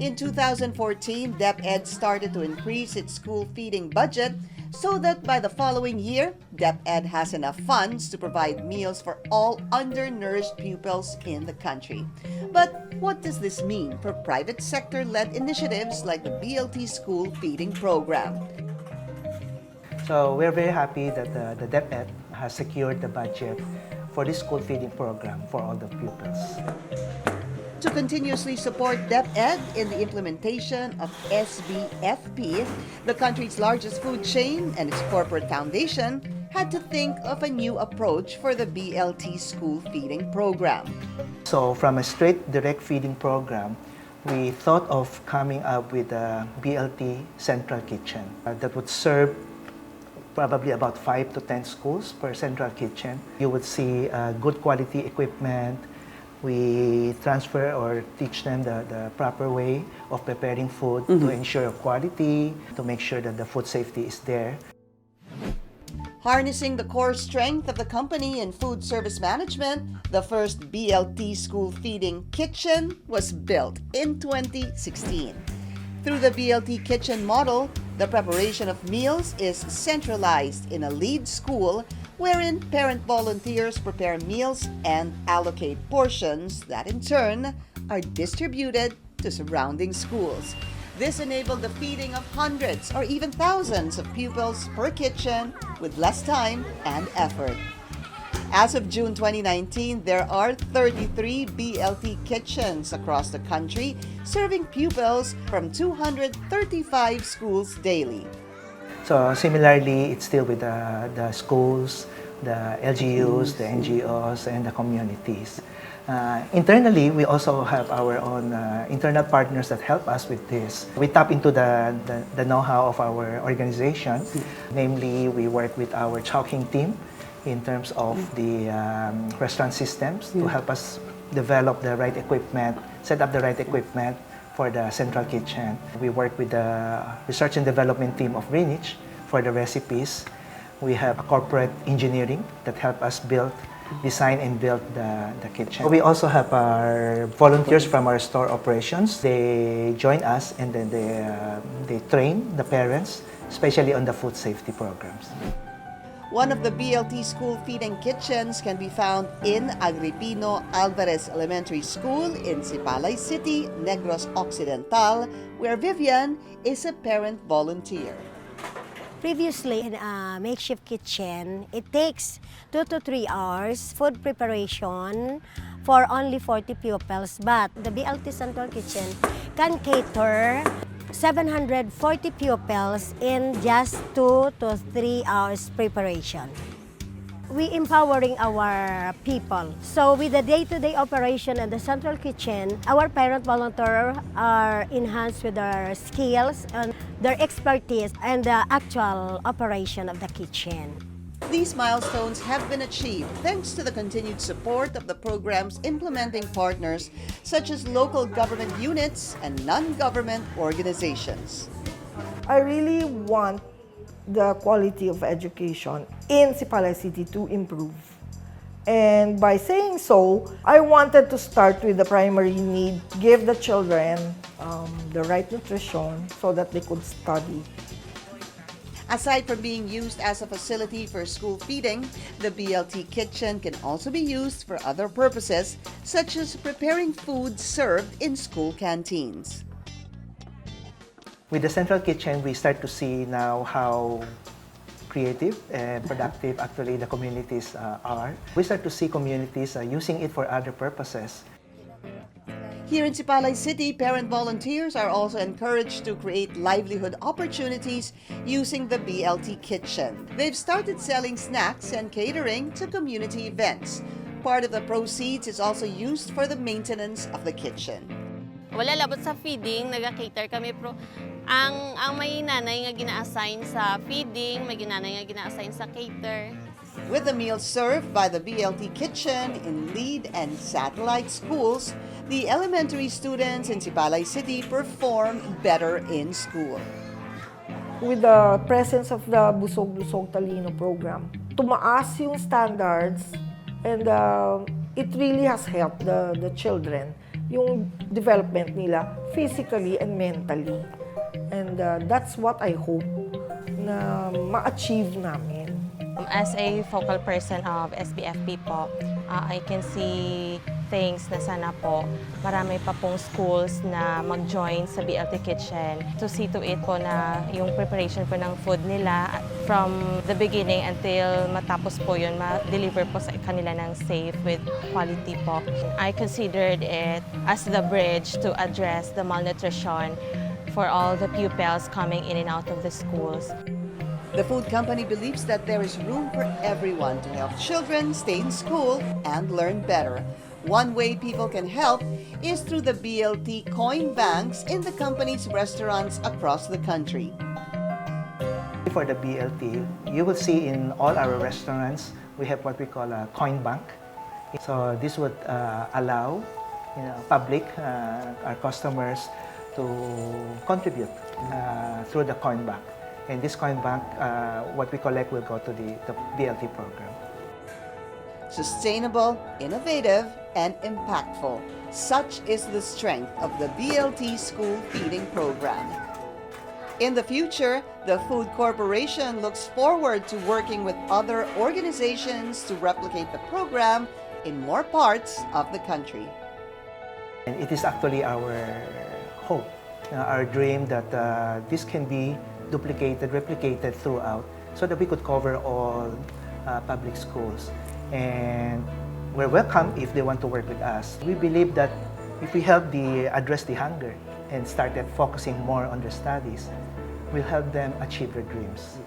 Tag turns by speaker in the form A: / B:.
A: In 2014, DepEd started to increase its school feeding budget so that by the following year, DepEd has enough funds to provide meals for all undernourished pupils in the country. But what does this mean for private sector-led initiatives like the BLT School Feeding Program?
B: So we're very happy that the DepEd has secured the budget for this school feeding program for all the pupils.
A: To continuously support DepEd in the implementation of SBFP, the country's largest food chain and its corporate foundation had to think of a new approach for the BLT school feeding program.
B: So from a straight direct feeding program, we thought of coming up with a BLT central kitchen that would serve probably about 5 to 10 schools per central kitchen. You would see good quality equipment. We transfer or teach them the proper way of preparing food to ensure quality, to make sure that the food safety is there.
A: Harnessing the core strength of the company in food service management, the first BLT school feeding kitchen was built in 2016. Through the BLT kitchen model, the preparation of meals is centralized in a lead school wherein parent volunteers prepare meals and allocate portions that in turn are distributed to surrounding schools. This enabled the feeding of hundreds or even thousands of pupils per kitchen with less time and effort. As of June 2019, there are 33 BLT kitchens across the country serving pupils from 235 schools daily.
B: So similarly, it's still with the schools, the LGUs, the NGOs, and the communities. Internally, we also have our own internal partners that help us with this. We tap into the know-how of our organization. Namely, we work with our chowking team in terms of the restaurant systems to help us develop the right equipment, set up the right equipment for the central kitchen. We work with the research and development team of Greenwich for the recipes. We have a corporate engineering that help us design and build the kitchen. We also have our volunteers from our store operations. They join us and then they train the parents, especially on the food safety programs.
A: One of the BLT school feeding kitchens can be found in Agripino Alvarez Elementary School in Sipalay City, Negros Occidental, where Vivian is a parent volunteer.
C: Previously, in a makeshift kitchen, it takes 2 to 3 hours food preparation for only 40 pupils, but the BLT Central Kitchen can cater 740 pupils in just 2 to 3 hours preparation. We empowering our people. So with the day-to-day operation at the central kitchen, our parent volunteers are enhanced with their skills and their expertise and the actual operation of the kitchen.
A: These milestones have been achieved thanks to the continued support of the program's implementing partners, such as local government units and non-government organizations.
D: I really want the quality of education in Sipalay City to improve. And by saying so, I wanted to start with the primary need, give the children the right nutrition so that they could study.
A: Aside from being used as a facility for school feeding, the BLT kitchen can also be used for other purposes, such as preparing food served in school canteens.
B: With the central kitchen, we start to see now how creative and productive actually the communities are. We start to see communities using it for other purposes.
A: Here in Sipalay City, parent volunteers are also encouraged to create livelihood opportunities using the BLT kitchen. They've started selling snacks and catering to community events. Part of the proceeds is also used for the maintenance of the kitchen.
E: Wala labot sa feeding, naga-cater kami pero ang may nanay nga gina-assign sa feeding, may nanay nga gina-assign sa cater.
A: With the meals served by the BLT kitchen in lead and satellite schools, the elementary students in Sipalay City perform better in school.
D: With the presence of the Busog-Busog Talino program, tumaas yung standards and it really has helped the children yung development nila physically and mentally. And that's what I hope na ma-achieve namin.
F: As a focal person of SBFP po, I can see things na sana po marami pa pong schools na mag-join sa BLT Kitchen to see to it po na yung preparation po ng food nila from the beginning until matapos po yun, ma-deliver po sa kanila ng safe with quality po. I considered it as the bridge to address the malnutrition for all the pupils coming in and out of the schools.
A: The food company believes that there is room for everyone to help children stay in school and learn better. One way people can help is through the BLT coin banks in the company's restaurants across the country.
B: For the BLT, you will see in all our restaurants, we have what we call a coin bank. So this would allow public, our customers, to contribute through the coin bank. And this coin bank, what we collect will go to the BLT program.
A: Sustainable, innovative, and impactful. Such is the strength of the BLT school feeding program. In the future, the Food Corporation looks forward to working with other organizations to replicate the program in more parts of the country.
B: And it is actually our hope, our dream that this can be duplicated, replicated throughout so that we could cover all public schools. And we're welcome if they want to work with us. We believe that if we help address the hunger and started focusing more on their studies, we'll help them achieve their dreams.